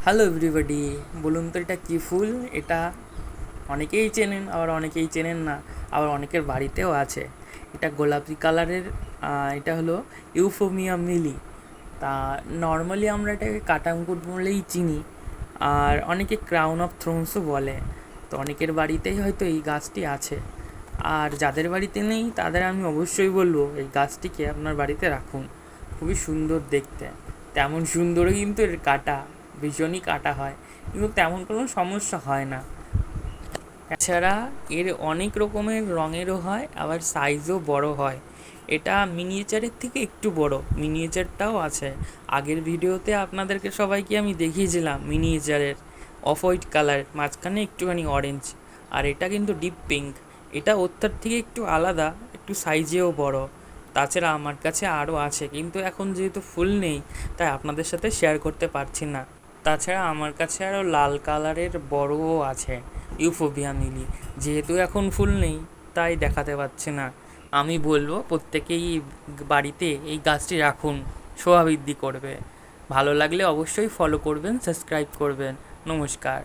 Hello everybody, বলুন তো এটা কী ফুল? এটা অনেকেই চেনেন, আবার অনেকেই চেনেন না, আবার অনেকের বাড়িতেও আছে। এটা গোলাপি কালারের। এটা হলো ইউফোমিয়া মিলি। তা নর্মালি আমরা এটাকে কাটামকুট বলেই চিনি, আর অনেকে ক্রাউন অফ থ্রোনসও বলে। তো অনেকের বাড়িতেই হয়তো এই গাছটি আছে, আর যাদের বাড়িতে নেই তাদের আমি অবশ্যই বলবো এই গাছটিকে আপনার বাড়িতে রাখুন। খুবই সুন্দর দেখতে, তেমন সুন্দরও কিন্তু এর কাটা, ভীষণই কাটা হয়, কিন্তু তেমন কোনো সমস্যা হয় না। এছাড়া এর অনেক রকমের রঙেরও হয়, আবার সাইজও বড় হয়। এটা মিনিয়েচারের থেকে একটু বড়, মিনিয়েচারটাও আছে। আগের ভিডিওতে আপনাদেরকে সবাইকে আমি দেখিয়েছিলাম মিনিয়েচারের অফ হোয়াইট কালার, মাঝখানে একটুখানি অরেঞ্জ, আর এটা কিন্তু ডিপ পিঙ্ক। এটা ওটার থেকে একটু আলাদা, একটু সাইজেও বড়। তাছাড়া আমার কাছে আরও আছে, কিন্তু এখন যেহেতু ফুল নেই তাই আপনাদের সাথে শেয়ার করতে পারছি না। তাছাড়া আমার কাছে আরও লাল কালারের বড়ও আছে, ইউফোবিয়া মিলি। যেহেতু এখন ফুল নেই তাই দেখাতে পারছি না। আমি বলবো প্রত্যেকেই বাড়িতে এই গাছটি রাখুন, শোভা বৃদ্ধি করবে। ভালো লাগলে অবশ্যই ফলো করবেন, সাবস্ক্রাইব করবেন। নমস্কার।